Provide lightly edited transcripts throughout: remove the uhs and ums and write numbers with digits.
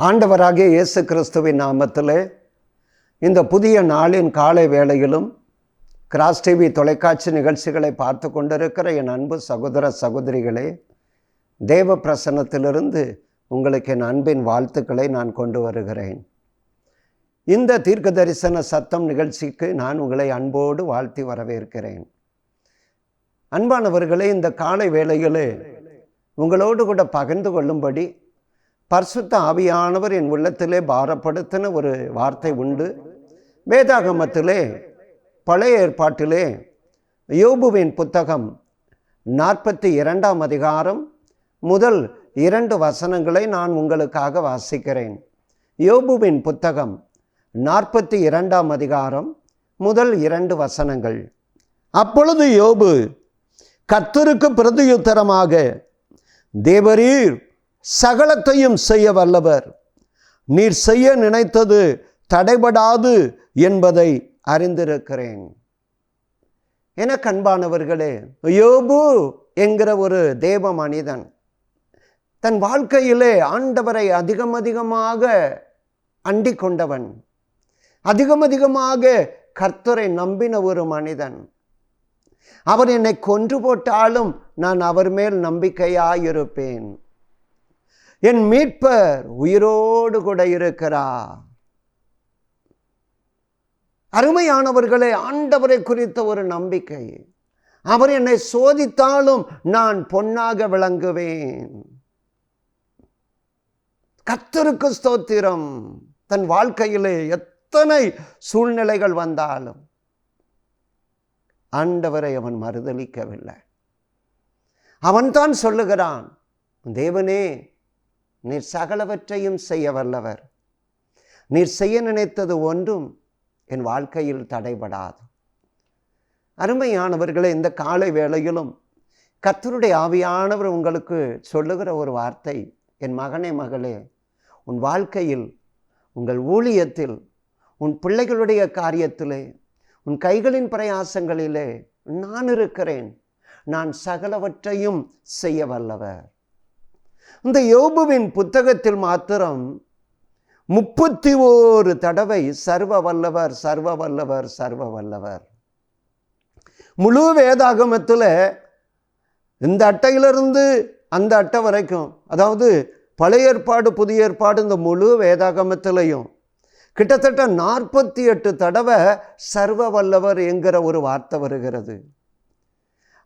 ஆண்டவராகிய இயேசு கிறிஸ்துவின் நாமத்திலே இந்த புதிய நாளின் காலை வேளையிலும் கிராஸ் டிவி தொலைக்காட்சி நிகழ்ச்சிகளை பார்த்து கொண்டிருக்கிற என் அன்பு சகோதர சகோதரிகளே, தேவ பிரசன்னத்திலிருந்து உங்களுக்கு என் அன்பின் வாழ்த்துக்களை நான் கொண்டு வருகிறேன். இந்த தீர்க்க தரிசன சத்தம் நிகழ்ச்சிக்கு நான் உங்களை அன்போடு வாழ்த்தி வரவேற்கிறேன். அன்பானவர்களே, இந்த காலை வேளையிலே உங்களோடு கூட பகிர்ந்து கொள்ளும்படி பரிசுத்த ஆவியானவர் என் உள்ளத்திலே பாரப்படுத்தின ஒரு வார்த்தை உண்டு. வேதாகமத்திலே பழைய ஏற்பாட்டிலே யோபுவின் புத்தகம் 42ஆம் அதிகாரம் முதல் 2 வசனங்களை நான் உங்களுக்காக வாசிக்கிறேன். யோபுவின் புத்தகம் 42ஆம் அதிகாரம் முதல் 2 வசனங்கள். அப்பொழுது யோபு கர்த்தருக்கு பிரதியுத்தரமாக, தேவரீர் சகலத்தையும் செய்ய வல்லவர், நீர் செய்ய நினைத்தது தடைபடாது என்பதை அறிந்திருக்கிறேன். எனக்கு அன்பானவர்களே, யோபு என்கிற ஒரு தேவ மனிதன் தன் வாழ்க்கையிலே ஆண்டவரை அதிகமாக அண்டிக் கொண்டவன், அதிகமாக கர்த்தரை நம்பின ஒரு மனிதன். அவர் என்னை கொன்று போட்டாலும் நான் அவர் மேல் நம்பிக்கையாயிருப்பேன், என் மீட்பர் உயிரோடு கூட இருக்கிறார். அருமையானவர்களே, ஆண்டவரை குறித்த ஒரு நம்பிக்கை. அவர் என்னை சோதித்தாலும் நான் பொன்னாக விளங்குவேன். கர்த்தருக்கு ஸ்தோத்திரம். தன் வாழ்க்கையிலே எத்தனை சூழ்நிலைகள் வந்தாலும் ஆண்டவரை அவன் மறுதலிக்கவில்லை. அவன்தான் சொல்லுகிறான், தேவனே, நீர் சகலவற்றையும் செய்ய வல்லவர், நீர் செய்ய நினைத்தது ஒன்றும் என் வாழ்க்கையில் தடைபடாது. அருமையானவர்களே, இந்த காலை வேளையிலும் கர்த்தருடைய ஆவியானவர் உங்களுக்கு சொல்லுகிற ஒரு வார்த்தை, என் மகனே மகளே, உன் வாழ்க்கையில், உங்கள் ஊழியத்தில், உன் பிள்ளைகளுடைய காரியத்திலே, உன் கைகளின் பிரயாசங்களிலே நான் இருக்கிறேன், நான் சகலவற்றையும் செய்ய வல்லவர். இந்த யோபுவின் புத்தகத்தில் மாத்திரம் 31 தடவை சர்வ வல்லவர், சர்வ வல்லவர், சர்வ வல்லவர். முழு வேதாகமத்தில் இந்த அட்டையிலிருந்து அந்த அட்டை வரைக்கும், அதாவது பழைய ஏற்பாடு புதிய ஏற்பாடு, இந்த முழு வேதாகமத்திலையும் கிட்டத்தட்ட 48 தடவை சர்வ வல்லவர் என்கிற ஒரு வார்த்தை வருகிறது.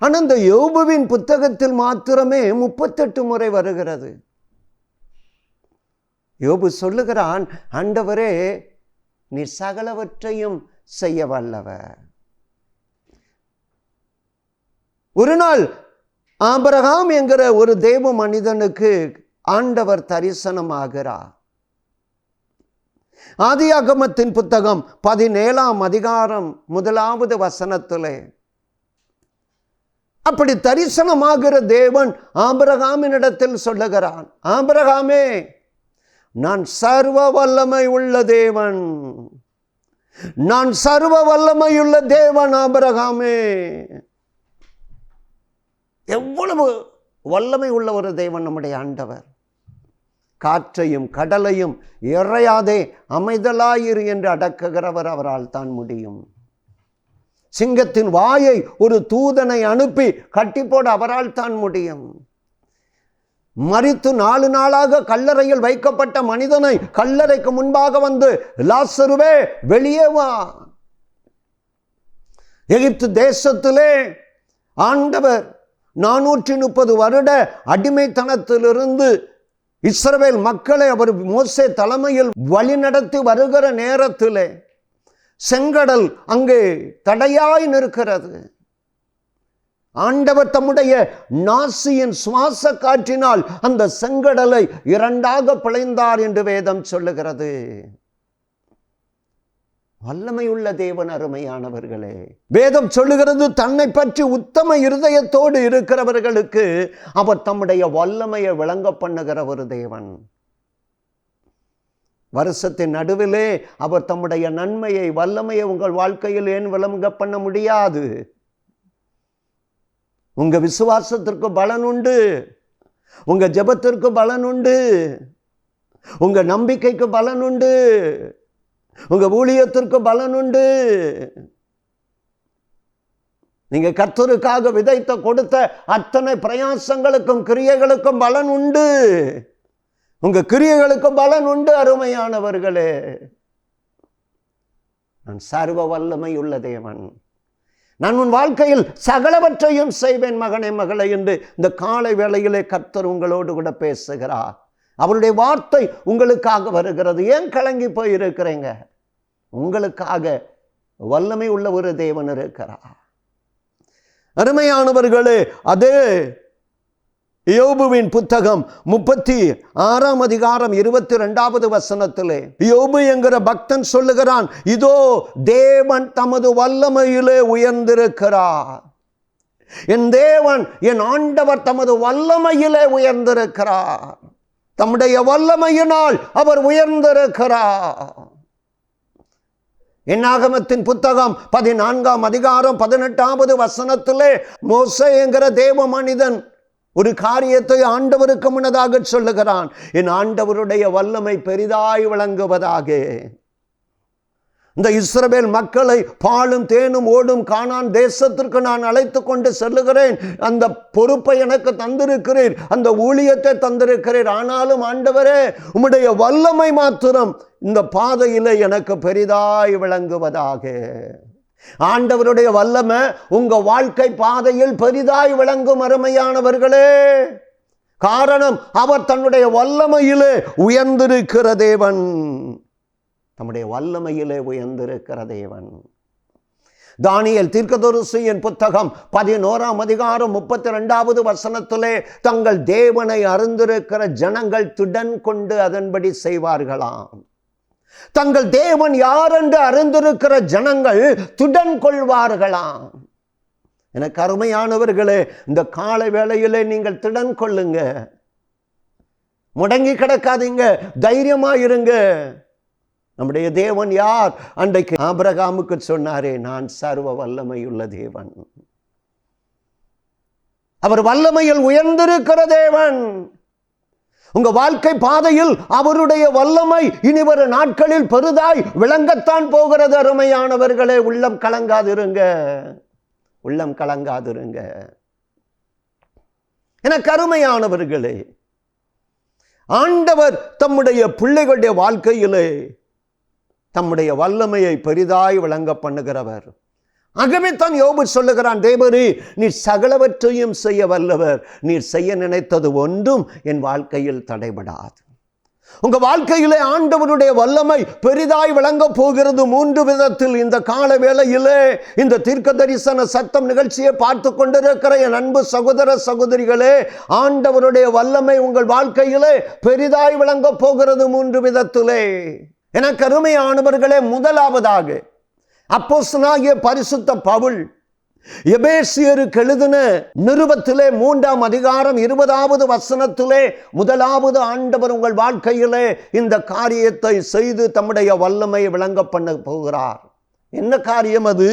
ஆனால் இந்த யோபுவின் புத்தகத்தில் மாத்திரமே 38 முறை வருகிறது. யோபு சொல்லுகிறான், ஆண்டவரே, நீ சகலவற்றையும் செய்ய வல்லவர். ஒரு நாள் ஆபிரகாம் என்கிற ஒரு தேவ மனிதனுக்கு ஆண்டவர் தரிசனமாகிறார். ஆதியாகமத்தின் புத்தகம் 17ஆம் அதிகாரம் 1வது வசனத்திலே அப்படி தரிசனமாகிற தேவன் ஆபிரகாமினிடத்தில் சொல்லுகிறான், ஆபிரகாமே, நான் சர்வ வல்லமை உள்ள தேவன், நான் சர்வ வல்லமையுள்ள தேவன் ஆபிரகாமே. எவ்வளவு வல்லமை உள்ள ஒரு தேவன் நம்முடைய ஆண்டவர். காற்றையும் கடலையும் இறையாதே அமைதலாயிரு என்று அடக்குகிறவர் அவரால் தான் முடியும். சிங்கத்தின் வாயை ஒரு தூதனை அனுப்பி கட்டி போட அவரால் தான் முடியும். மரித்து 4 நாளாக கல்லறையில் வைக்கப்பட்ட மனிதனை கல்லறைக்கு முன்பாக வந்து, லாசருவே வெளியே வா. எகிப்து தேசத்திலே ஆண்டவர் 430 வருட அடிமைத்தனத்திலிருந்து இஸ்ரவேல் மக்களை அவர் மோசே தலைமையில் வழிநடத்தி வருகிற நேரத்திலே செங்கடல் அங்கே தடையாய் நிற்கிறது. ஆண்டவர் தம்முடைய நாசியின் சுவாச காற்றினால் அந்த செங்கடலை 2ஆக பிளந்தார் என்று வேதம் சொல்லுகிறது. வல்லமையுள்ள தேவன். அருமையானவர்களே, வேதம் சொல்லுகிறது, தன்னை பற்றி உத்தம இருதயத்தோடு இருக்கிறவர்களுக்கு அவர் தம்முடைய வல்லமையை விளங்க பண்ணுகிற ஒரு தேவன். வருஷத்தின் நடுவிலே அவர் தம்முடைய நன்மையை, வல்லமையை உங்கள் வாழ்க்கையில் ஏன் விளங்க பண்ண முடியாது? உங்க விசுவாசத்திற்கு பலன் உண்டு, உங்க ஜெபத்திற்கு பலன் உண்டு, உங்க நம்பிக்கைக்கு பலன் உண்டு, உங்க ஊழியத்திற்கு பலன் உண்டு. நீங்க கர்த்தருக்காக விதைத்த கொடுத்த அத்தனை பிரயாசங்களுக்கும் கிரியைகளுக்கும் பலன் உண்டு. உங்க கிரியைகளுக்கும் பலன் உண்டு. அருமையானவர்களே, நான் சர்வ வல்லமை உள்ள தேவன், நான் உன் வாழ்க்கையில் சகலவற்றையும் செய்வேன் மகனே மகளே என்று இந்த காலை வேளையிலே கர்த்தர் உங்களோடு கூட பேசுகிறார். அவருடைய வார்த்தை உங்களுக்காக வருகிறது. ஏன் கலங்கி போய் இருக்கிறீங்க? உங்களுக்காக வல்லமை உள்ள ஒரு தேவன் இருக்கிறார். அருமையானவர்களே, அதே யோபுவின் புத்தகம் 36 அதிகாரம் 22வது வசனத்திலே யோபு என்கிற பக்தன் சொல்லுகிறான், இதோ தேவன் தமது வல்லமையிலே உயர்ந்திருக்கிறார். என் தேவன், என் ஆண்டவர் தமது வல்லமையிலே உயர்ந்திருக்கிறார். தம்முடைய வல்லமையினால் அவர் உயர்ந்திருக்கிறார். என்னாகமத்தின் புத்தகம் 14 அதிகாரம் 18வது வசனத்திலே மோசே என்கிற தேவ மனிதன் ஒரு காரியத்தை ஆண்டவருக்கு முன்னதாக சொல்லுகிறான், என் ஆண்டவருடைய வல்லமை பெரிதாய் விளங்குவதாக. இந்த இஸ்ரவேல் மக்களை பாலும் தேனும் ஓடும் கானான் தேசத்திற்கு நான் அழைத்து கொண்டு செல்லுகிறேன். அந்த பொறுப்பை எனக்கு தந்திருக்கிறீர், அந்த ஊழியத்தை தந்திருக்கிறீர். ஆனாலும் ஆண்டவரே, உம்முடைய வல்லமை மாத்திரம் இந்த பாதையிலே எனக்கு பெரிதாய் விளங்குவதாக. ஆண்டவருடைய வல்லமை உங்க வாழ்க்கை பாதையில் பெரிதாய் விளங்கும் அருமையானவர்களே. காரணம், அவர் தன்னுடைய வல்லமையிலே உயர்ந்திருக்கிற தேவன். நம்முடைய வல்லமையிலே உயர்ந்திருக்கிற தேவன். தானியேல் தீர்க்கதரிசியின் புத்தகம் 11 அதிகாரம் 32வது வசனத்திலே தங்கள் தேவனை அறிந்திருக்கிற ஜனங்கள் திடன் கொண்டு அதன்படி செய்வார்களாம். தங்கள் தேவன் யார் என்று அறிந்திருக்கிற ஜனங்கள் திடன் கொள்வார்களாம். எனக்கு அருமையானவர்களே, இந்த காலை வேளையிலே நீங்கள் திடன் கொள்ளுங்க, முடங்கி கிடக்காதீங்க, தைரியமா இருங்க. நம்முடைய தேவன் யார்? அன்றைக்கு ஆபிரகாமுக்கு சொன்னாரே, நான் சர்வ வல்லமையுள்ள தேவன். அவர் வல்லமையில் உயர்ந்திருக்கிற தேவன். உங்க வாழ்க்கை பாதையில் அவருடைய வல்லமை இனி வரும் நாட்களில் பெரிதாய் விளங்கத்தான் போகிறது. அருமையானவர்களே, உள்ளம் கலங்காதிருங்க, உள்ளம் கலங்காதிருங்க. எனக்கு அருமையானவர்களே, ஆண்டவர் தம்முடைய பிள்ளைகளுடைய வாழ்க்கையிலே தம்முடைய வல்லமையை பெரிதாய் விளங்க பண்ணுகிறவர். ஆகவே தான் யோபு சொல்லுகிறான், தேவரே, நீர் சகலவற்றையும் செய்ய வல்லவர், நீர் செய்ய நினைத்தது ஒன்றும் என் வாழ்க்கையில் தடைபடாது. உங்க வாழ்க்கையிலே ஆண்டவருடைய வல்லமை பெரிதாய் விளங்க போகிறது 3 விதத்தில். இந்த கால வேளையிலே இந்த தீர்க்க தரிசன சத்தம் நிகழ்ச்சியை பார்த்து கொண்டிருக்கிற என் அன்பு சகோதர சகோதரிகளே, ஆண்டவருடைய வல்லமை உங்கள் வாழ்க்கையிலே பெரிதாய் விளங்க போகிறது 3 விதத்திலே. எனக்கு அருமையானவர்களே, முதலாவதாக அப்போஸ்தலனாகிய பரிசுத்த பவுல் எபேசியருக்கு எழுதின நிருபத்திலே 3 அதிகாரம் 20வது வசனத்திலே முதலாவது ஆண்டவர் உங்கள் வாழ்க்கையிலே இந்த காரியத்தை செய்து தம்முடைய வல்லமையை விளங்க பண்ண போகிறார். என்ன காரியம் அது?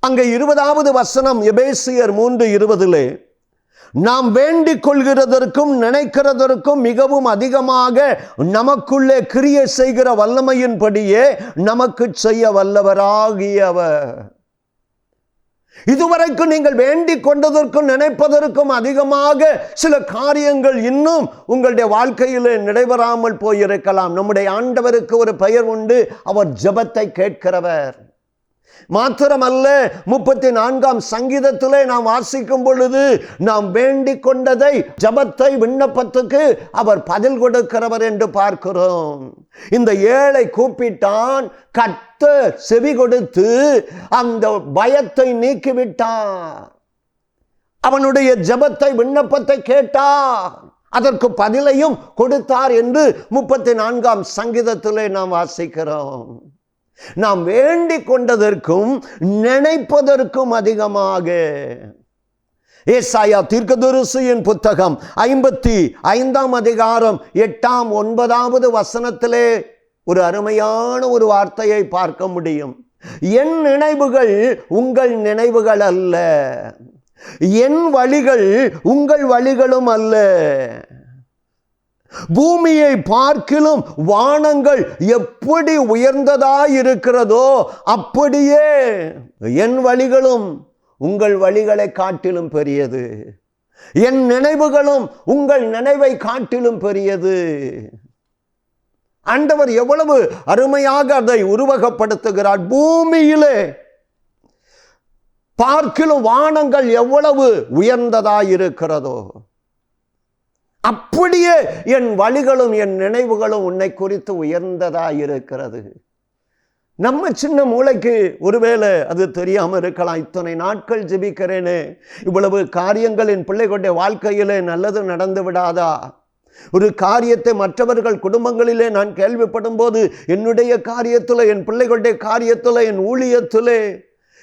அங்கே 20வது வசனம் எபேசியர் 3:20 நாம் வேண்டிக் கொள்கிறதற்கும் நினைக்கிறதற்கும் மிகவும் அதிகமாக நமக்குள்ளே கிரியை செய்கிற வல்லமையின்படியே நமக்கு செய்ய வல்லவராகியவர். இதுவரைக்கும் நீங்கள் வேண்டிக் கொண்டதற்கும் நினைப்பதற்கும் அதிகமாக சில காரியங்கள் இன்னும் உங்களுடைய வாழ்க்கையில் நடைபெறாமல் போயிருக்கலாம். நம்முடைய ஆண்டவருக்கு ஒரு பெயர் உண்டு, அவர் ஜெபத்தை கேட்கிறவர். மாத்திரமல்ல, 34ஆம் சங்கீதத்திலே நாம் வாசிக்கும் பொழுது நாம் வேண்டிக் கொண்டதை, ஜெபத்தை, விண்ணப்பத்துக்கு அவர் பதில் கொடுக்கிறவர் என்று பார்க்கிறோம். இந்த ஏழை கூப்பிட்டான், கர்த்தர் செவி கொடுத்து அந்த பயத்தை நீக்கிவிட்டார். அவனுடைய ஜெபத்தை, விண்ணப்பத்தை கேட்டார், அதற்கு பதிலையும் கொடுத்தார் என்று 34ஆம் சங்கீதத்திலே நாம் வாசிக்கிறோம். நாம் வேண்டிக் கொண்டதற்கும் நினைப்பதற்கும் அதிகமாக. ஏசாயா தீர்க்கதரிசியின் புத்தகம் 55ஆம் அதிகாரம் 8ஆம் 9வது வசனத்திலே ஒரு அருமையான ஒரு வார்த்தையை பார்க்க முடியும். என் நினைவுகள் உங்கள் நினைவுகள் அல்ல, என் வழிகள் உங்கள் வழிகளும் அல்ல. பூமியை பார்க்கிலும் வானங்கள் எப்படி உயர்ந்ததாயிருக்கிறதோ அப்படியே என் வழிகளும் உங்கள் வழிகளை காட்டிலும் பெரியது, என் நினைவுகளும் உங்கள் நினைவை காட்டிலும் பெரியது. ஆண்டவர் எவ்வளவு அருமையாக அதை உருவகப்படுத்துகிறார். பூமியிலே பார்க்கிலும் வானங்கள் எவ்வளவு உயர்ந்ததாயிருக்கிறதோ அப்படியே என் வழிகளும் என் நினைவுகளும் உன்னை குறித்து உயர்ந்ததாயிருக்கிறது. நம்ம சின்ன மூளைக்கு ஒருவேளை அது தெரியாமல் இருக்கலாம். இத்தனை நாட்கள் ஜெபிக்கிறேனே, இவ்வளவு காரியங்கள் என் பிள்ளைகளுடைய வாழ்க்கையிலே நல்லது நடந்து விடாதா? ஒரு காரியத்தை மற்றவர்கள் குடும்பங்களிலே நான் கேள்விப்படும் போது என்னுடைய காரியத்தில், என் பிள்ளைகளுடைய காரியத்தில், என் ஊழியத்திலே,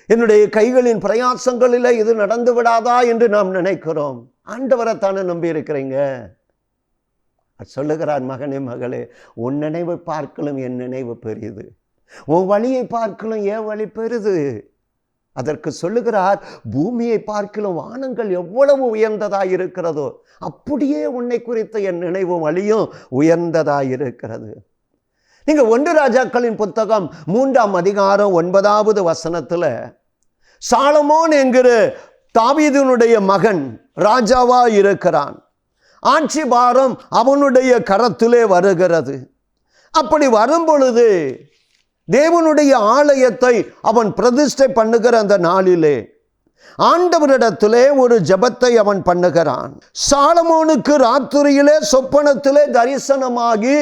என்னுடைய கைகளின் பிரயாசங்களிலே இது நடந்து விடாதா என்று நாம் நினைக்கிறோம். ஆண்டவரைத்தானே நம்பி இருக்கிறீங்க. சொல்லுகிறார், மகனே மகளே, உன் நினைவை பார்க்கலும் என் நினைவு பெரியது, உன் வழியை பார்க்கலும் என் வழி பெரிது. அதற்கு சொல்லுகிறார், பூமியை பார்க்கலும் வானங்கள் எவ்வளவு உயர்ந்ததாயிருக்கிறதோ அப்படியே உன்னை குறித்த என் நினைவும் வழியும் உயர்ந்ததாயிருக்கிறது. நீங்க 1 ராஜாக்களின் புத்தகம் 3ஆம் அதிகாரம் 9வது வசனத்துல சாலமோன் என்கிற தாவீதினுடைய மகன் ராஜாவா இருக்கிறான். ஆட்சி பாரம் அவனுடைய கரத்திலே வருகிறது. அப்படி வரும் பொழுது தேவனுடைய ஆலயத்தை அவன் பிரதிஷ்டை பண்ணுகிற அந்த நாளிலே ஆண்டவரிடத்திலே ஒரு ஜெபத்தை அவன் பண்ணுகிறான். சாலமோனுக்கு ராத்திரியிலே சொப்பனத்திலே தரிசனமாகி,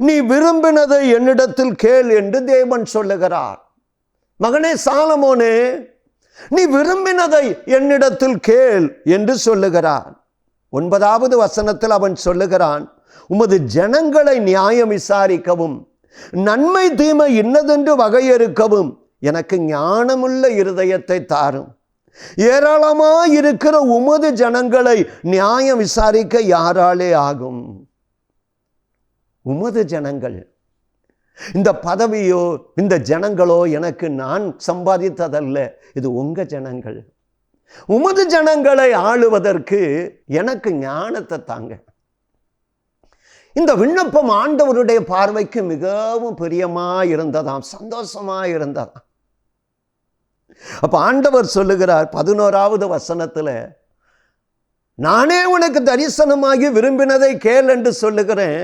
நீ விரும்பினதை என்னிடத்தில் கேள் என்று தேவன் சொல்லுகிறார். மகனே சாலமோனே, நீ விரும்பினதை என்னிடத்தில் கேள் என்று சொல்லுகிறார். 9வது வசனத்தில் அவன் சொல்லுகிறான், உமது ஜனங்களை நியாயம் விசாரிக்கவும் நன்மை தீமை இன்னதென்று வகையறுக்கவும் எனக்கு ஞானமுள்ள இருதயத்தை தாரும். ஏராளமாயிருக்கிற உமது ஜனங்களை நியாயம் விசாரிக்க யாராலே ஆகும்? உமது ஜனங்கள், இந்த பதவியோ இந்த ஜனங்களோ எனக்கு நான் சம்பாதித்ததல்ல, இது உங்க ஜனங்கள். உமது ஜனங்களை ஆளுவதற்கு எனக்கு ஞானத்தை தாங்க. இந்த விண்ணப்பம் ஆண்டவருடைய பார்வைக்கு மிகவும் பிரியமா இருந்ததாம், சந்தோஷமா இருந்ததாம். அப்ப ஆண்டவர் சொல்லுகிறார் 11வது வசனத்துல, நானே உனக்கு தரிசனமாகி விரும்பினதை கேள் என்று சொல்லுகிறேன்.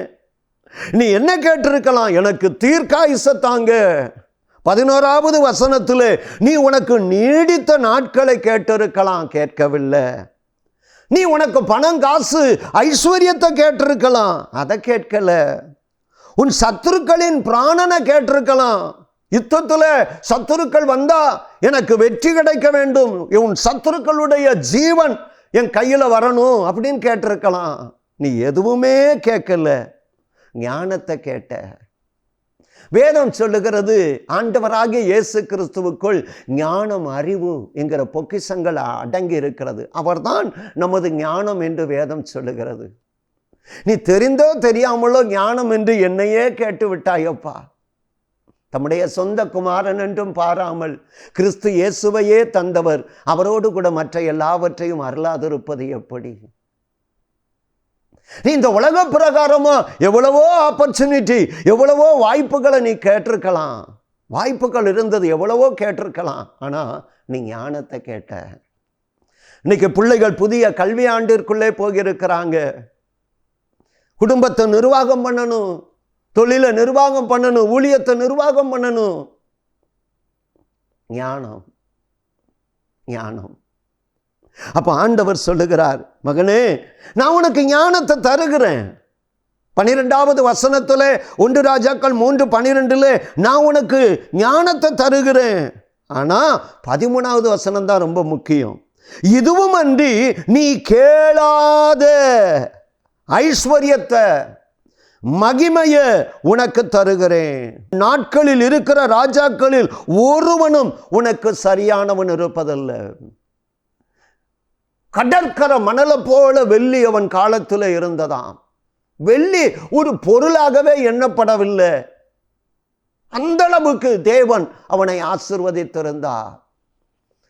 நீ என்ன கேட்டிருக்கலாம்? எனக்கு தீர்க்காயுச தாங்க. 11வது வசனத்திலே, நீ உனக்கு நீடித்த நாட்களை கேட்டிருக்கலாம், கேட்கவில்லை. நீ உனக்கு பணம் காசு ஐஸ்வர்யத்தை கேட்டிருக்கலாம், அதை கேட்கல. உன் சத்துருக்களின் பிராணனை கேட்டிருக்கலாம். யுத்தத்துல சத்துருக்கள் வந்தா எனக்கு வெற்றி கிடைக்க வேண்டும், உன் சத்துருக்களுடைய ஜீவன் என் கையில வரணும் அப்படின்னு கேட்டிருக்கலாம். நீ எதுவுமே கேட்கல, ஞானத்தை கேட்ட. வேதம் சொல்லுகிறது, ஆண்டவராகிய இயேசு கிறிஸ்துவுக்குள் ஞானம் அறிவு என்கிற பொக்கிஷங்கள் அடங்கி இருக்கிறது. அவர்தான் நமது ஞானம் என்று வேதம் சொல்லுகிறது. நீ தெரிந்தோ தெரியாமலோ ஞானம் என்று என்னையே கேட்டு விட்டாயப்பா. தம்முடைய சொந்த குமாரன் என்றும் பாராமல் கிறிஸ்து இயேசுவையே தந்தவர் அவரோடு கூட மற்ற எல்லாவற்றையும் அருளாதிருப்பது எப்படி? நீ இந்த உலக பிரகாரமா எவ்வளவோ ஆப்பர்ச்சுனிட்டி, எவ்வளவோ வாய்ப்புகளை நீ கேட்டிருக்கலாம். வாய்ப்புகள் இருந்தது, எவ்வளவோ கேட்டிருக்கலாம். ஆனா நீ ஞானத்தை கேட்ட. இன்னைக்கு பிள்ளைகள் புதிய கல்வி ஆண்டிற்குள்ளே போயிருக்கிறாங்க. குடும்பத்தை நிர்வாகம் பண்ணணும், தொழிலை நிர்வாகம் பண்ணணும், ஊழியத்தை நிர்வாகம் பண்ணணும். ஞானம் ஞானம். அப்ப ஆண்டவர் சொல்லுகிறார், மகனே நான் உனக்கு ஞானத்தை தருகிறேன். 12வது வசனத்துல 1 ராஜாக்கள் 3:12 நான் உனக்கு ஞானத்தை தருகிறேன். ஆனா 13வது வசனம் தான் ரொம்ப முக்கியம். இதுவும் அன்றி நீ கேளாத ஐஸ்வர்யத்தை மகிமைய உனக்கு தருகிறேன். நாட்களில் இருக்கிற ராஜாக்களில் ஒருவனும் உனக்கு சரியானவன் இருப்பதல்ல. கடற்கரை மணலை போல வெள்ளி அவன் காலத்தில் இருந்ததாம். வெள்ளி ஒரு பொருளாகவே எண்ணப்படவில்லை. அந்த அளவுக்கு தேவன் அவனை ஆசீர்வதித்திருந்தார்.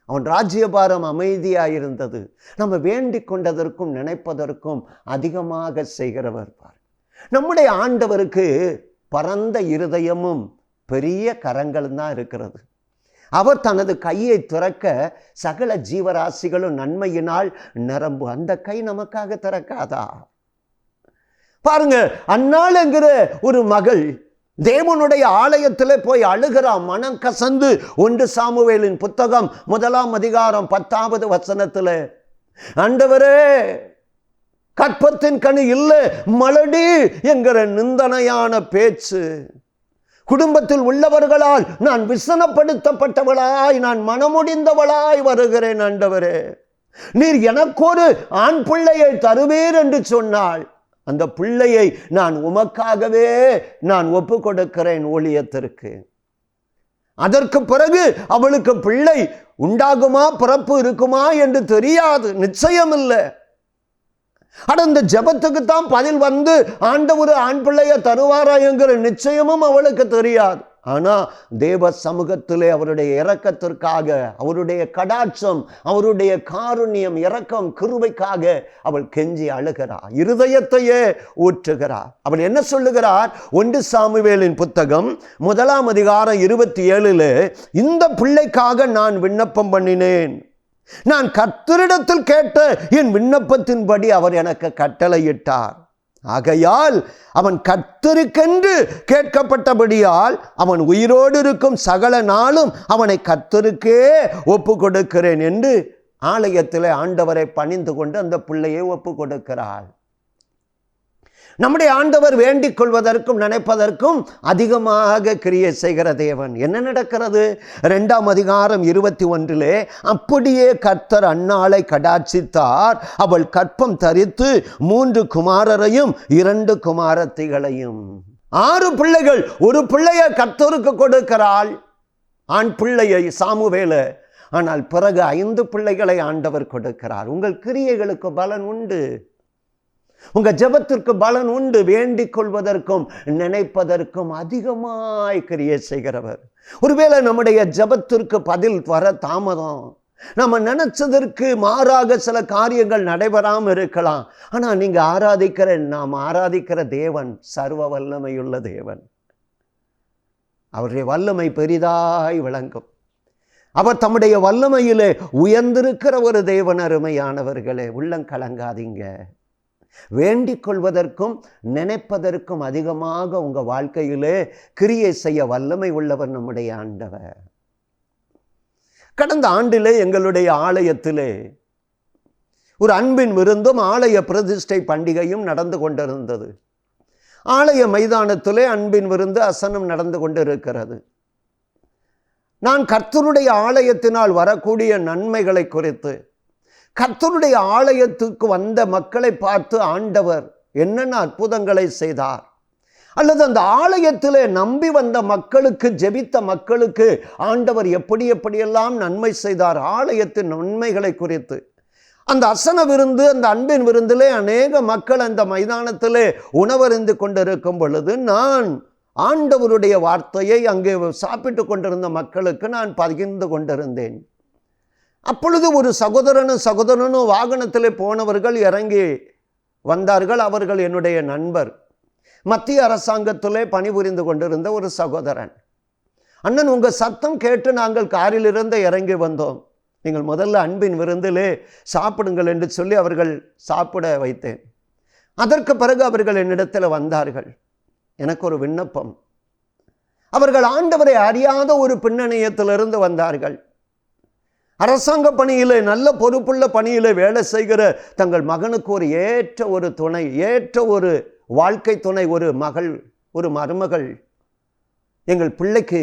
அவன் ராஜ்யபாரம் அமைதியாயிருந்தது. நம்ம வேண்டிக் கொண்டதற்கும் நினைப்பதற்கும் அதிகமாக செய்கிறவர் பார். நம்முடைய ஆண்டவருக்கு பரந்த இருதயமும் பெரிய கரங்களும் தான் இருக்கிறது. அவர் தனது கையை திறக்க சகல ஜீவராசிகளும் நன்மையினால் நிரம்பும். அந்த கை நமக்காக திறக்காதா? பாருங்க, அன்னாள் என்கிற ஒரு மகள் தேவனுடைய ஆலயத்தில் போய் அழுகிறா, மனம் கசந்து. 1 சாமுவேலின் புத்தகம் 1ஆம் அதிகாரம் 10வது வசனத்தில், ஆண்டவரே கற்பத்தின் கனி இல்லை மலடி என்கிற நிந்தனையான பேச்சு. குடும்பத்தில் உள்ளவர்களால் நான் விசனப்படுத்தப்பட்டவளாய், நான் மனமுடிந்தவளாய் வருகிறேன். ஆண்டவரே, நீர் எனக்கொரு ஆண் பிள்ளையை தருவீர் என்று சொன்னாள். அந்த பிள்ளையை நான் உமக்காகவே நான் ஒப்பு கொடுக்கிறேன் ஊழியத்திற்கு. அதற்கு பிறகு அவளுக்கு பிள்ளை உண்டாகுமா, பிறப்பு இருக்குமா என்று தெரியாது, நிச்சயம் இல்லை. அந்த ஜெபத்துக்கு தான் பதில் வந்து ஆண்டவர் ஆண் பிள்ளையை தருவாரா என்கிற நிச்சயமும் அவளுக்கு தெரியாது. ஆனா தேவ சமூகத்திலே அவருடைய இரக்கத்திற்காக, அவருடைய கடாட்சம், அவருடைய காருண்யம், இரக்கம், கிருபைக்காக அவள் கெஞ்சி அழுகிறார், இருதயத்தையே ஊற்றுகிறார். அவள் என்ன சொல்லுகிறார்? 1 சாமுவேலின் புத்தகம் 1ஆம் அதிகாரம் 27, இந்த பிள்ளைக்காக நான் விண்ணப்பம் பண்ணினேன். நான் கர்த்தரிடத்தில் கேட்ட என் விண்ணப்பத்தின்படி அவர் எனக்கு கட்டளையிட்டார். ஆகையால் அவன் கர்த்தருக்கென்று கேட்கப்பட்டபடியால் அவன் உயிரோடு இருக்கும் சகல நாளும் அவனை கர்த்தருக்கே ஒப்பு கொடுக்கிறேன் என்று ஆலயத்தில் ஆண்டவரை பணிந்து கொண்டு அந்த பிள்ளையை ஒப்பு கொடுக்கிறாள். நம்முடைய ஆண்டவர் வேண்டிக் கொள்வதற்கும் நினைப்பதற்கும் அதிகமாக கிரியை செய்கிற தேவன். என்ன நடக்கிறது? 2ஆம் அதிகாரம் 21, அப்படியே கர்த்தர் அன்னாளை கடாட்சித்தார். அவள் கற்பம் தரித்து 3 குமாரரையும் 2 குமாரத்திகளையும். 6 பிள்ளைகள். ஒரு பிள்ளையை கர்த்தருக்கு கொடுக்கிறாள், ஆண் பிள்ளையை சாமுவேல. ஆனால் பிறகு 5 பிள்ளைகளை ஆண்டவர் கொடுக்கிறார். உங்கள் கிரியைகளுக்கு பலன் உண்டு, உங்க ஜெபத்திற்கு பலன் உண்டு. வேண்டிக் கொள்வதற்கும் நினைப்பதற்கும் அதிகமாய் கிரியை செய்கிறவர். ஒருவேளை நம்முடைய ஜெபத்திற்கு பதில் வர தாமதம், நம்ம நினைச்சதற்கு மாறாக சில காரியங்கள் நடைபெறாமல் இருக்கலாம். ஆனா நீங்க நாம் ஆராதிக்கிற தேவன் சர்வ வல்லமையுள்ள தேவன். அவருடைய வல்லமை பெரிதாய் விளங்கும். அவர் தம்முடைய வல்லமையிலே உயர்ந்திருக்கிற ஒரு தேவன். அருமையானவர்களே, உள்ளம் கலங்காதீங்க. வேண்டிக் கொள்வதற்கும் நினைப்பதற்கும் அதிகமாக உங்க வாழ்க்கையிலே கிரியை செய்ய வல்லமை உள்ளவர் நம்முடைய ஆண்டவர். கடந்த ஆண்டிலே எங்களுடைய ஆலயத்திலே ஒரு அன்பின் விருந்தும் ஆலய பிரதிஷ்டை பண்டிகையும் நடந்து கொண்டிருந்தது. ஆலய மைதானத்திலே அன்பின் விருந்து அசனம் நடந்து கொண்டிருக்கிறது. நான் கர்த்தருடைய ஆலயத்தினால் வரக்கூடிய நன்மைகளை குறித்து, கர்த்தருடைய ஆலயத்துக்கு வந்த மக்களை பார்த்து ஆண்டவர் என்னென்ன அற்புதங்களை செய்தார், அல்லது அந்த ஆலயத்திலே நம்பி வந்த மக்களுக்கு, ஜெபித்த மக்களுக்கு ஆண்டவர் எப்படியெல்லாம் நன்மை செய்தார், ஆலயத்தின் நன்மைகளை குறித்து. அந்த அசன விருந்து, அந்த அன்பின் விருந்திலே அநேக மக்கள் அந்த மைதானத்திலே உணவருந்து கொண்டிருக்கும் பொழுது நான் ஆண்டவருடைய வார்த்தையை அங்கே சாப்பிட்டு கொண்டிருந்த மக்களுக்கு நான் பகிர்ந்து கொண்டிருந்தேன். அப்பொழுது ஒரு சகோதரனும் வாகனத்தில் போனவர்கள் இறங்கி வந்தார்கள். அவர்கள் என்னுடைய நண்பர், மத்திய அரசாங்கத்திலே பணிபுரிந்து கொண்டிருந்த ஒரு சகோதரன். அண்ணன், உங்கள் சத்தம் கேட்டு நாங்கள் காரிலிருந்து இறங்கி வந்தோம், நீங்கள் முதல்ல அன்பின் விருந்திலே சாப்பிடுங்கள் என்று சொல்லி அவர்கள் சாப்பிட வைத்தேன். அதற்கு பிறகு அவர்கள் என்னிடத்தில் வந்தார்கள். எனக்கு ஒரு விண்ணப்பம். அவர்கள் ஆண்டவரை அறியாத ஒரு பின்னணியத்திலிருந்து வந்தார்கள். அரசாங்க பணியிலே, நல்ல பொறுப்புள்ள பணியிலே வேலை செய்கிற தங்கள் மகனுக்கு ஒரு ஏற்ற ஒரு துணை, ஏற்ற ஒரு வாழ்க்கை துணை, ஒரு மகள், ஒரு மருமகள், எங்கள் பிள்ளைக்கு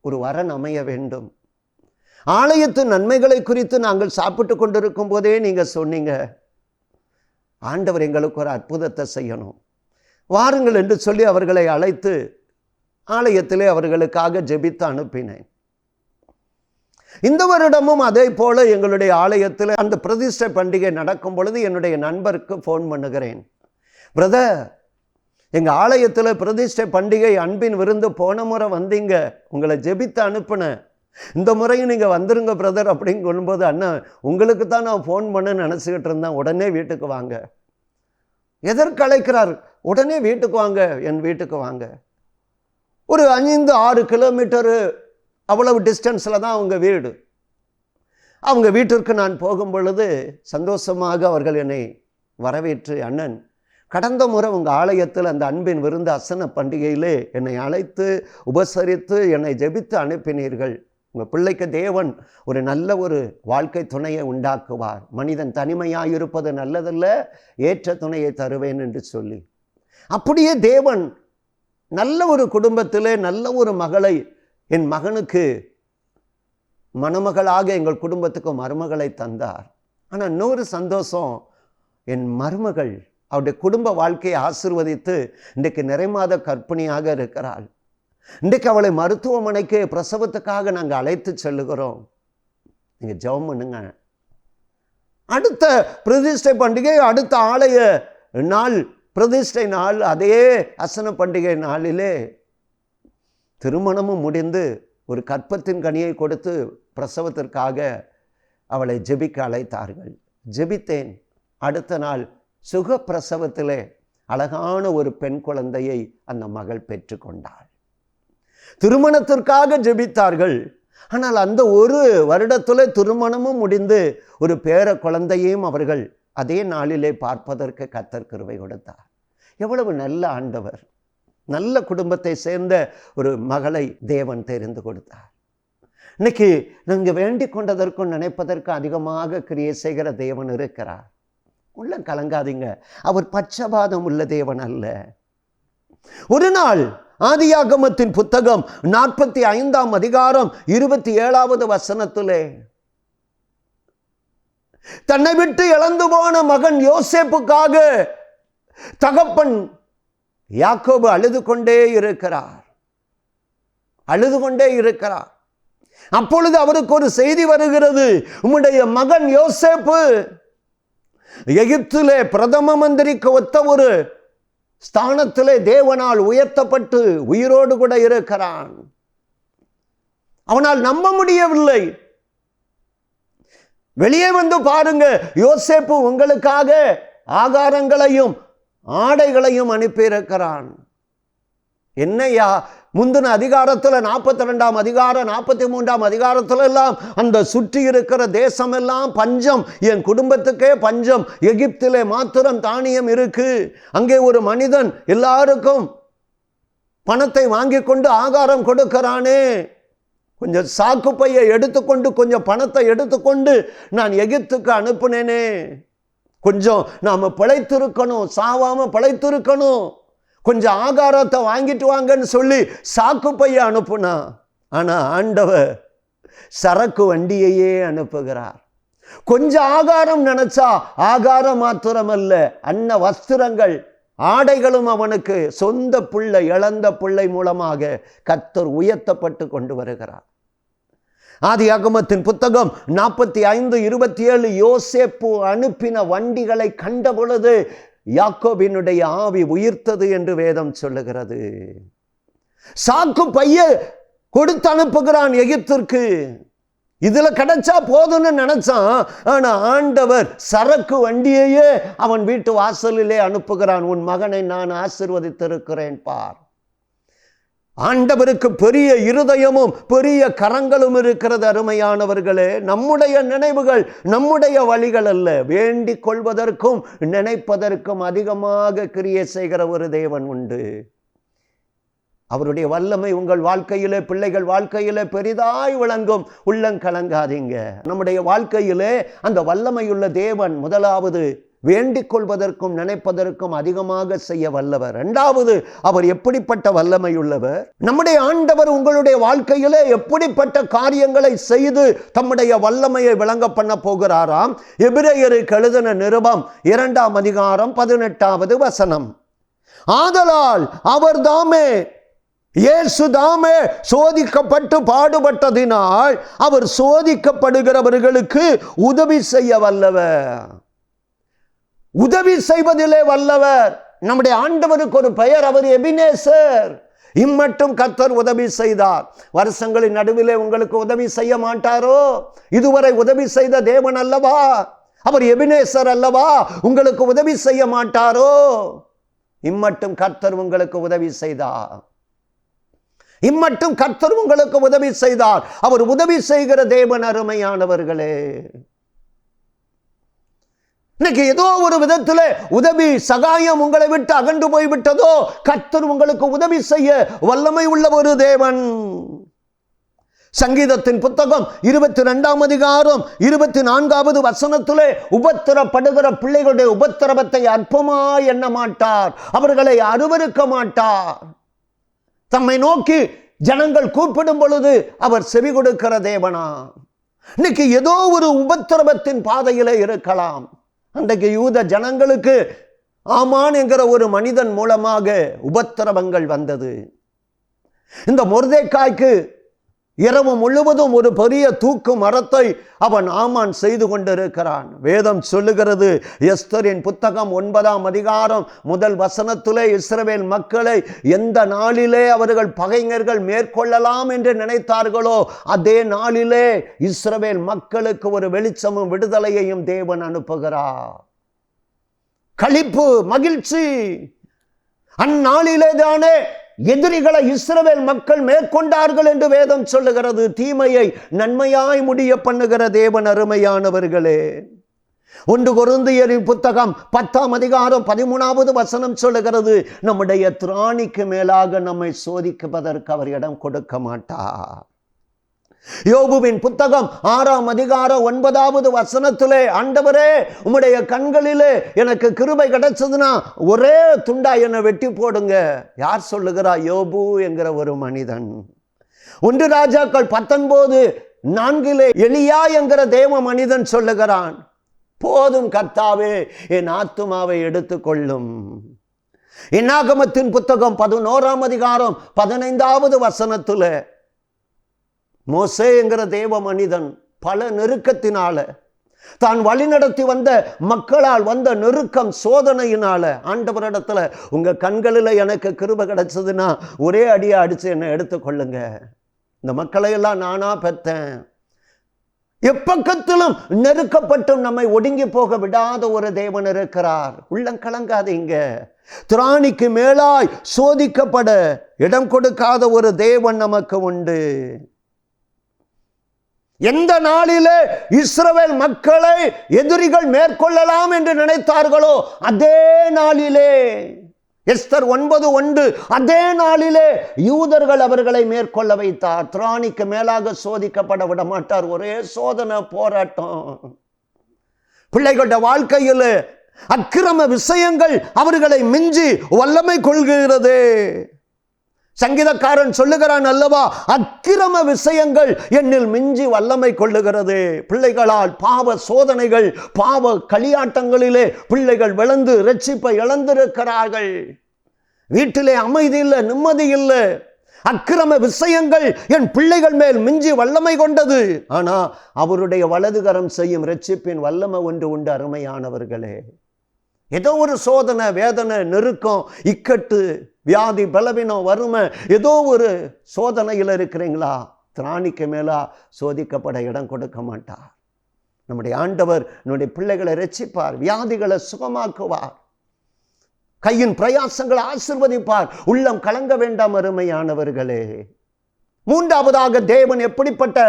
ஒரு வரன் அமைய வேண்டும். ஆலயத்து நன்மைகளை குறித்து நாங்கள் சாப்பிட்டு கொண்டிருக்கும் போதே நீங்கள் சொன்னீங்க, ஆண்டவர் எங்களுக்கு ஒரு அற்புதத்தை செய்யணும், வாருங்கள் என்று சொல்லி அவர்களை அழைத்து ஆலயத்திலே அவர்களுக்காக ஜெபித்து அனுப்பினேன். இந்த வருடமும் அதே போல எங்களுடைய ஆலயத்தில் அந்த பிரதிஷ்டை பண்டிகை நடக்கும் பொழுது என்னுடைய நண்பருக்கு ஃபோன் பண்ணுகிறேன். பிரதர், எங்கள் ஆலயத்தில் பிரதிஷ்டை பண்டிகை அன்பின் விருந்து போன முறை வந்தீங்க, உங்களை ஜெபித்து அனுப்புனேன், இந்த முறையும் நீங்கள் வந்துருங்க பிரதர் அப்படின்னு சொல்லும்போது, அண்ணா உங்களுக்கு தான் நான் ஃபோன் பண்ண நினச்சிக்கிட்டு இருந்தேன், உடனே வீட்டுக்கு வாங்க. எதற்கு அழைக்கிறார்? உடனே வீட்டுக்கு வாங்க, என் வீட்டுக்கு வாங்க. ஒரு 5-6 கிலோமீட்டரு அவ்வளவு டிஸ்டன்ஸில் தான் அவங்க வீடு. அவங்க வீட்டிற்கு நான் போகும் பொழுது சந்தோஷமாக அவர்கள் என்னை வரவேற்று, அண்ணன், கடந்த முறை உங்கள் ஆலயத்தில் அந்த அன்பின் விருந்து அசன பண்டிகையிலே என்னை அழைத்து உபசரித்து என்னை ஜெபித்து அனுப்பினீர்கள். உங்கள் பிள்ளைக்கு தேவன் ஒரு நல்ல ஒரு வாழ்க்கை துணையை உண்டாக்குவார். மனிதன் தனிமையாக இருப்பது நல்லதல்ல, ஏற்ற துணையை தருவேன் என்று சொல்லி, அப்படியே தேவன் நல்ல ஒரு குடும்பத்திலே நல்ல ஒரு மகளை என் மகனுக்கு மணமகளாக எங்கள் குடும்பத்துக்கு மருமகளை தந்தார். ஆனால் இன்னொரு சந்தோஷம், என் மருமகள் அவருடைய குடும்ப வாழ்க்கையை ஆசீர்வதித்து இன்றைக்கு நிறைமாத கர்ப்பிணியாக இருக்கிறாள். இன்றைக்கு அவளை மருத்துவமனைக்கு பிரசவத்துக்காக நாங்கள் அழைத்து செல்லுகிறோம். நீங்கள் ஜெபம் பண்ணுங்க. அடுத்த பிரதிஷ்டை பண்டிகை, அடுத்த ஆலய நாள், பிரதிஷ்டை நாள், அதே அசன பண்டிகை நாளிலே திருமணமும் முடிந்து ஒரு கற்பத்தின் கனியை கொடுத்து பிரசவத்திற்காக அவளை ஜெபிக்க அழைத்தார்கள். ஜெபித்தேன். அடுத்த நாள் சுக பிரசவத்திலே அழகான ஒரு பெண் குழந்தையை அந்த மகள் பெற்றுக்கொண்டாள். திருமணத்திற்காக ஜெபித்தார்கள். ஆனால் அந்த ஒரு வருடத்தில் திருமணமும் முடிந்து ஒரு பேர குழந்தையையும் அவர்கள் அதே நாளிலே பார்ப்பதற்கு கர்த்தர் கிருபை கொடுத்தார். எவ்வளவு நல்ல ஆண்டவர்! நல்ல குடும்பத்தை சேர்ந்த ஒரு மகளை தேவன் தெரிந்து கொடுத்தார். இன்னைக்கு நாங்கள் வேண்டிக் கொண்டதற்கும் நினைப்பதற்கும் அதிகமாக கிரியை செய்கிற தேவன் இருக்கிறார். உள்ள கலங்காதீங்க, அவர் பட்சபாதம் உள்ள தேவன் அல்ல. ஒரு நாள் ஆதியாகமத்தின் புத்தகம் 45ஆம் அதிகாரம் 27வது வசனத்திலே, தன்னை விட்டு இழந்து போன மகன் யோசேப்புக்காக தகப்பன் யாக்கோபு அழுது கொண்டே இருக்கிறார். அப்பொழுது அவருக்கு ஒரு செய்தி வருகிறது, உம்முடைய மகன் யோசேப்பு எகிப்திலே பிரதம மந்திரிக்கு ஒத்த ஒரு ஸ்தானத்திலே தேவனால் உயர்த்தப்பட்டு உயிரோடு கூட இருக்கிறான். அவனால் நம்ப முடியவில்லை. வெளியே வந்து பாருங்க, யோசேப்பு உங்களுக்காக ஆகாரங்களையும் ஆடைகளையும் அனுப்பியிருக்கிறான். என்னையா, முந்தின அதிகாரத்தில் 42ஆம் அதிகாரம் 43ஆம் அதிகாரத்துல எல்லாம் அந்த சுற்றி இருக்கிற தேசம் எல்லாம் பஞ்சம், என் குடும்பத்துக்கே பஞ்சம், எகிப்திலே மாத்திரம் தானியம் இருக்கு. அங்கே ஒரு மனிதன் எல்லாருக்கும் பணத்தை வாங்கி கொண்டு ஆகாரம் கொடுக்கிறானே, கொஞ்சம் சாக்கு பையை எடுத்துக்கொண்டு கொஞ்சம் பணத்தை எடுத்துக்கொண்டு நான் எகிப்துக்கு அனுப்புனேனே, கொஞ்சம் நாம பிழைத்திருக்கணும், சாவாம பிழைத்திருக்கணும், கொஞ்சம் ஆகாரத்தை வாங்கிட்டு வாங்கன்னு சொல்லி சாக்கு பைய அனுப்புனா. ஆனா ஆண்டவர் சரக்கு வண்டியையே அனுப்புகிறார். கொஞ்சம் ஆகாரம் நினைச்சா ஆகாரம் மாத்திரமல்ல, அன்ன வஸ்திரங்கள் ஆடைகளும் அவனுக்கு சொந்த பிள்ளை, இழந்த பிள்ளை மூலமாக கர்த்தர் உயர்த்தப்பட்டு கொண்டு வருகிறார். ஆதியாகமத்தின் புத்தகம் 45:27, யோசேப்பு அனுப்பின வண்டிகளை கண்ட பொழுது யாக்கோபினுடைய ஆவி உயிர்த்தது என்று வேதம் சொல்லுகிறது. சாக்கு பைய கொடுத்து அனுப்புகிறான் எகிப்திற்கு. இதுல கிடைச்சா போதும்னு நினைச்சான். ஆனா ஆண்டவர் சரக்கு வண்டியையே அவன் வீட்டு வாசலிலே அனுப்புகிறான். உன் மகனை நான் ஆசீர்வதித்திருக்கிறேன் பார். ஆண்டவருக்கு பெரிய இருதயமும் பெரிய கரங்களும் இருக்கிறது. அருமையானவர்களே, நம்முடைய நினைவுகள் நம்முடைய வழிகள் அல்ல. வேண்டிக் கொள்வதற்கும் நினைப்பதற்கும் அதிகமாக கிரியை செய்கிற ஒரு தேவன் உண்டு. அவருடைய வல்லமை உங்கள் வாழ்க்கையிலே, பிள்ளைகள் வாழ்க்கையிலே பெரிதாய் விளங்கும். உள்ளங்கலங்காதீங்க. நம்முடைய வாழ்க்கையிலே அந்த வல்லமையுள்ள தேவன் முதலாவது வேண்டிக் கொள்வதற்கும் நினைப்பதற்கும் அதிகமாக செய்ய வல்லவர். இரண்டாவது, அவர் எப்படிப்பட்ட வல்லமையுள்ளவர்? நம்முடைய ஆண்டவர் உங்களுடைய வாழ்க்கையிலே எப்படிப்பட்ட காரியங்களை செய்து தம்முடைய வல்லமையை விளங்க பண்ண போகிறாராம். எபிரேயருக்கு எழுதின நிருபம் 2ஆம் அதிகாரம் 18வது வசனம், ஆதலால் அவர் தாமே, இயேசு தாமே சோதிக்கப்பட்டு பாடுபட்டதினால் அவர் சோதிக்கப்படுகிறவர்களுக்கு உதவி செய்ய வல்லவர். உதவி செய்வதிலே வல்லவர். நம்முடைய ஆண்டவருக்கு ஒரு பெயர், அவர் எபினேசர். இம்மட்டும் கர்த்தர் உதவி செய்தார். வருஷங்களின் நடுவிலே உங்களுக்கு உதவி செய்ய மாட்டாரோ? இதுவரை உதவி செய்த தேவன் அல்லவா? அவர் எபினேசர் அல்லவா? உங்களுக்கு உதவி செய்ய மாட்டாரோ? இம்மட்டும் கர்த்தர் உங்களுக்கு உதவி செய்தார். இம்மட்டும் கர்த்தர் உங்களுக்கு உதவி செய்தார். அவர் உதவி செய்கிற தேவன். அருமையானவர்களே, இன்னைக்கு ஏதோ ஒரு விதத்துல உதவி சகாயம் உங்களை விட்டு அகன்று போய்விட்டதோ, கர்த்தர் உங்களுக்கு உதவி செய்ய வல்லமை உள்ள ஒரு தேவன். சங்கீதத்தின் புத்தகம் 22 அதிகாரம் 24வது வசனத்திலே, உபத்திரப்படுகிற பிள்ளைகளுடைய உபத்திரவத்தை அற்பமாய் எண்ண மாட்டார், அவர்களை அருவருக்க மாட்டார். தம்மை நோக்கி ஜனங்கள் கூப்பிடும் பொழுது அவர் செவி கொடுக்கிற தேவனா. இன்னைக்கு ஏதோ ஒரு உபத்திரவத்தின் பாதையிலே இருக்கலாம். அன்றைக்கு யூத ஜனங்களுக்கு ஆமான் என்கிற ஒரு மனிதன் மூலமாக உபத்திரவங்கள் வந்தது. இந்த மொர்தெக்காய்க்கு இரவு முழுவதும் ஒரு பெரிய தூக்கு மரத்தை அவன் ஆமான் செய்து கொண்டிருக்கிறான். வேதம் சொல்லுகிறது, எஸ்தரின் புத்தகம் 9ஆம் அதிகாரம் 1 வசனத்திலே, இஸ்ரவேல் மக்களை எந்த நாளிலே அவர்கள் பகைஞர்கள் மேற்கொள்ளலாம் என்று நினைத்தார்களோ அதே நாளிலே இஸ்ரவேல் மக்களுக்கு ஒரு வெளிச்சமும் விடுதலையையும் தேவன் அனுப்புகிறார். களிப்பு, மகிழ்ச்சி. அந்நாளிலே தானே எதிரிகளை இஸ்ரவேல் மக்கள் மேற்கொண்டார்கள் என்று வேதம் சொல்லுகிறது. தீமையை நன்மையாய் முடிய பண்ணுகிற தேவன். அருமையானவர்களே, 1 கொரிந்தியரின் புத்தகம் 10ஆம் அதிகாரம் 13வது வசனம் சொல்லுகிறது, நம்முடைய திராணிக்கு மேலாக நம்மை சோதிப்பதற்கு அவர் இடம் கொடுக்க மாட்டார். யோபுவின் புத்தகம் 6ஆம் அதிகாரம் 9வது வசனத்திலே, ஆண்டவரே உம்முடைய கண்களிலே எனக்கு கிருபை கிடைச்சதுன்னா ஒரே துண்டா என்னை வெட்டி போடுங்க. யார் சொல்லுகிறா? யோபு என்கிற ஒரு மனிதன். 1 ராஜாக்கள் 19:4 எலியா என்கிற தேவ மனிதன் சொல்லுகிறான், போதும் கர்த்தாவே, என் ஆத்துமாவை எடுத்துக்கொள்ளும். என்னாகமத்தின் புத்தகம் 11ஆம் அதிகாரம் 15வது வசனத்துல, மோசே என்கிற தேவ மனிதன் பல நெருக்கத்தினால, தான் வழிநடத்தி வந்த மக்களால் வந்த நெருக்கம், சோதனையினால ஆண்டவரிடத்துல, உங்க கண்களில் எனக்கு கிருபை கிடைச்சதுன்னா ஒரே அடியா அடிச்சு என்னை எடுத்துக்கொள்ளுங்க. இந்த மக்களையெல்லாம் நானா பெற்றேன். எப்பக்கத்திலும் நெருக்கப்பட்டும் நம்மை ஒடுங்கி போக விடாத ஒரு தேவன் இருக்கிறார். உள்ளம் கலங்காதீங்க. திராணிக்கு மேலாய் சோதிக்கப்பட இடம் கொடுக்காத ஒரு தேவன் நமக்கு உண்டு. எந்த நாளிலே இஸ்ரவேல் மக்களை எதிரிகள் மேற்கொள்ளலாம் என்று நினைத்தார்களோ அதே நாளிலே, எஸ்தர் 9:1, அதே நாளிலே யூதர்கள் அவர்களை மேற்கொள்ள வைத்தார். திராணிக்கு மேலாக சோதிக்கப்பட விட மாட்டார். ஒரே சோதனை, போராட்டம். பிள்ளைகளுடைய வாழ்க்கையில் அக்கிரம விஷயங்கள் அவர்களை மிஞ்சி வல்லமை கொள்கிறது. சங்கீதக்காரன் சொல்லுகிறான் அல்லவா, அக்கிரம விஷயங்கள் என்னில் மிஞ்சி வல்லமை கொள்ளுகிறது. பிள்ளைகளால் பாவ சோதனைகள், பாவ களியாட்டங்களிலே பிள்ளைகள் விழுந்து இரட்சிப்பை இழந்திருக்கிறார்கள். வீட்டிலே அமைதி இல்லை, நிம்மதி இல்லை. அக்கிரம விஷயங்கள் என் பிள்ளைகள் மேல் மிஞ்சி வல்லமை கொண்டது. ஆனா அவருடைய வலதுகரம் செய்யும் இரட்சிப்பின் வல்லமை ஒன்று உண்டு. அருமையானவர்களே, ஏதோ ஒரு சோதனை, வேதனை, நெருக்கம், இக்கட்டு, வியாதி, பலவீனம், வறுமை, ஏதோ ஒரு சோதனையில் இருக்கிறீங்களா? திராணிக்கு மேலா சோதிக்கப்பட இடம் கொடுக்க மாட்டார். நம்முடைய ஆண்டவர் நம்முடைய பிள்ளைகளை ரட்சிப்பார், வியாதிகளை சுகமாக்குவார், கையின் பிரயாசங்களை ஆசீர்வதிப்பார். உள்ளம் கலங்க வேண்டாம் அருமையானவர்களே. 3வதாக, தேவன் எப்படிப்பட்ட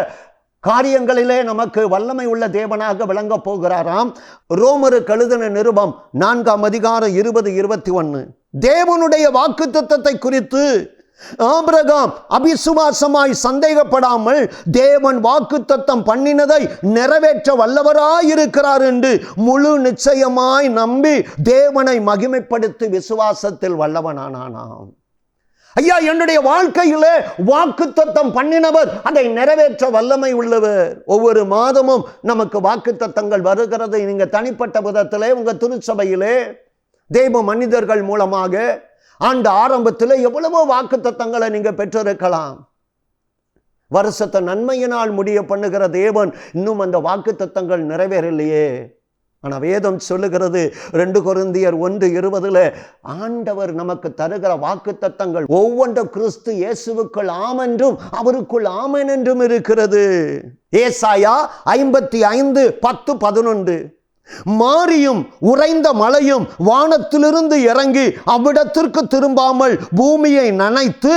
காரியங்களிலே நமக்கு வல்லமை உள்ள தேவனாக விளங்க போகிறாராம். ரோமருக்கு எழுதின நிருபம் 4ஆம் அதிகாரம் 20-21. தேவனுடைய வாக்குத்தத்தத்தை குறித்து ஆபிரகாம் அபிசுவாசமாய் சந்தேகப்படாமல் தேவன் வாக்குத்தத்தம் பண்ணினதை நிறைவேற்ற வல்லவராயிருக்கிறார் என்று முழு நிச்சயமாய் நம்பி தேவனை மகிமைப்படுத்தி விசுவாசத்தில் வல்லவனானானாம். ஐயா, என்னுடைய வாழ்க்கையிலே வாக்குத்தத்தம் பண்ணினவர் அதை நிறைவேற்ற வல்லமை உள்ளவர். ஒவ்வொரு மாதமும் நமக்கு வாக்குத்தத்தங்கள் வருகிறது. நீங்க தனிப்பட்ட விதத்திலே, உங்க திருச்சபையிலே, தேவ மனிதர்கள் மூலமாக ஆண்டு ஆரம்பத்தில் எவ்வளவோ வாக்குத்தத்தங்களை நீங்க பெற்றிருக்கலாம். வருஷத்தை நன்மையினால் முடிய பண்ணுகிற தேவன் இன்னும் அந்த வாக்குத்தத்தங்கள் நிறைவேறலையே. ஆனால் வேதம் சொல்லுகிறது 2 கொரிந்தியர் 1:20 ஆண்டவர் நமக்கு தருகிற வாக்குத்தத்தங்கள் ஒவ்வொன்றும் கிறிஸ்து இயேசுவுக்குள் ஆமென்றும் அவருக்குள் ஆமென் என்றும் இருக்கிறது. ஏசாயா 55:10-11, மாரியும் உறைந்த மழையும் வானத்திலிருந்து இறங்கி அவ்விடத்திற்கு திரும்பாமல் பூமியை நனைத்து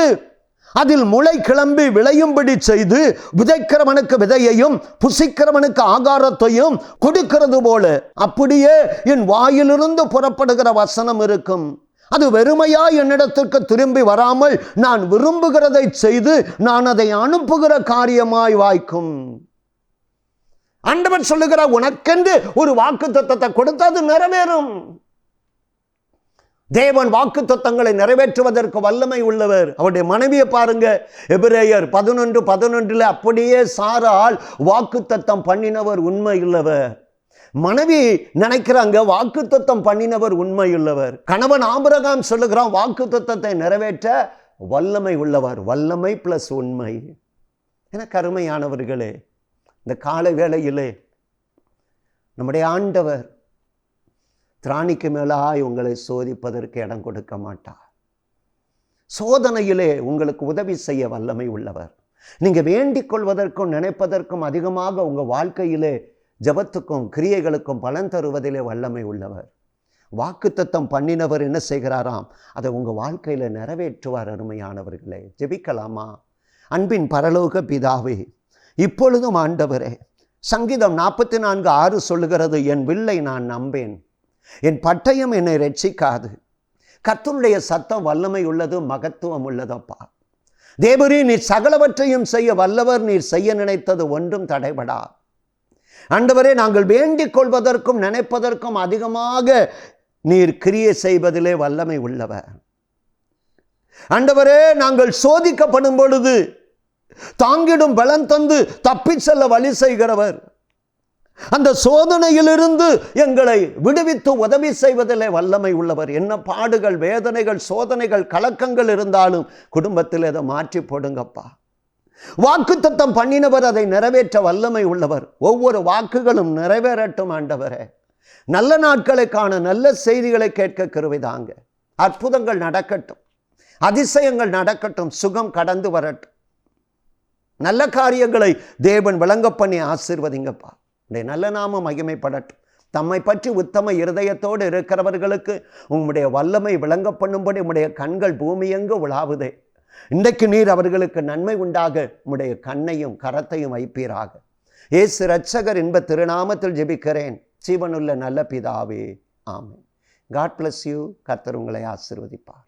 அதில் முளை கிளம்பி விளையும்படி செய்து விதைக்கிறவனுக்கு விதையையும் புசிக்கிறவனுக்கு ஆகாரத்தையும் கொடுக்கிறது போல அப்படியே என் வாயிலிருந்து புறப்படுகிற வசனம் இருக்கும். அது வெறுமையா என்னிடத்திற்கு திரும்பி வராமல் நான் விரும்புகிறதை செய்து நான் அதை அனுப்புகிற காரியமாய் வாய்க்கும். ஆண்டவர் சொல்லுகிறார், உனக்கென்று ஒரு வாக்குத்தத்தத்தை கொடுத்து அது நிறைவேறும். தேவன் வாக்குத்தத்தங்களை நிறைவேற்றுவதற்கு வல்லமை உள்ளவர். அவருடைய மனைவியை பாருங்க, எபிரேயர் 11:11 அப்படியே சாரால் வாக்குத்தத்தம் பண்ணினவர் உண்மை உள்ளவர். மனைவி நினைக்கிறாங்க வாக்குத்தத்தம் பண்ணினவர் உண்மை உள்ளவர். கணவன் ஆபிரகாம் சொல்லுகிறான் வாக்குத்தத்தத்தை நிறைவேற்ற வல்லமை உள்ளவர். வல்லமை பிளஸ் உண்மை. எனக்கு அருமையானவர்களே, இந்த காலை வேளையிலே நம்முடைய ஆண்டவர் திராணிக்கு மேலாய் உங்களை சோதிப்பதற்கு இடம் கொடுக்க மாட்டார். சோதனையிலே உங்களுக்கு உதவி செய்ய வல்லமை உள்ளவர். நீங்க வேண்டிக் கொள்வதற்கும் நினைப்பதற்கும் அதிகமாக உங்க வாழ்க்கையிலே ஜபத்துக்கும் கிரியைகளுக்கும் பலன் தருவதிலே வல்லமை உள்ளவர். வாக்குத்தத்தம் பண்ணினவர் என்ன செய்கிறாராம்? அதை உங்க வாழ்க்கையில நிறைவேற்றுவார். அருமையானவர்களே, ஜெபிக்கலாமா? அன்பின் பரலோக பிதாவே, இப்பொழுதும் ஆண்டவரே, சங்கீதம் 44:6 சொல்லுகிறது, என் வில்லை நான் நம்பேன், என் பட்டயம் என்னை ரட்சிக்காது. கர்த்தருடைய சத்தம் வல்லமை உள்ளது, மகத்துவம் உள்ளதப்பா. தேவரீ, நீர் சகலவற்றையும் செய்ய வல்லவர். நீர் செய்ய நினைத்தது ஒன்றும் தடைபடா. ஆண்டவரே, நாங்கள் வேண்டிக் கொள்வதற்கும் நினைப்பதற்கும் அதிகமாக நீர் கிரியை செய்வதிலே வல்லமை உள்ளவர். ஆண்டவரே, நாங்கள் சோதிக்கப்படும் பொழுது தாங்கிடும் பலன் தந்து தப்பி செல்ல வழி செய்கிறவர். அந்த சோதனையிலிருந்து எங்களை விடுவித்து உதவி செய்வதிலே வல்லமை உள்ளவர். என்ன பாடுகள், வேதனைகள், சோதனைகள், கலக்கங்கள் இருந்தாலும் குடும்பத்தில் அதை மாற்றி போடுங்கப்பா. வாக்குத்தத்தம் பண்ணினவர் அதை நிறைவேற்ற வல்லமை உள்ளவர். ஒவ்வொரு வாக்குகளும் நிறைவேறட்டும் ஆண்டவரே. நல்ல நாட்களை காண, நல்ல செய்திகளை கேட்க கிருபைதாங்க. அற்புதங்கள் நடக்கட்டும், அதிசயங்கள் நடக்கட்டும், சுகம் கடந்து வரட்டும். நல்ல காரியங்களை தேவன் விளங்க பண்ணி ஆசீர்வதிங்கப்பா. நல்ல நாமம் மகிமைப்படட்டும். தம்மை பற்றி உத்தம இருதயத்தோடு இருக்கிறவர்களுக்கு உம்முடைய வல்லமை விளங்க பண்ணும்படி உம்முடைய கண்கள் பூமியெங்கு உலாவுதே. இன்றைக்கு நீர் அவர்களுக்கு நன்மை உண்டாக உம்முடைய கண்ணையும் கரத்தையும் வைப்பீராக. இயேசு இரட்சகர் இன்ப திருநாமத்தில் ஜெபிக்கிறேன், ஜீவனுள்ள நல்ல பிதாவே, ஆமென். God bless you. கர்த்தர் உங்களை ஆசீர்வதிப்பார்.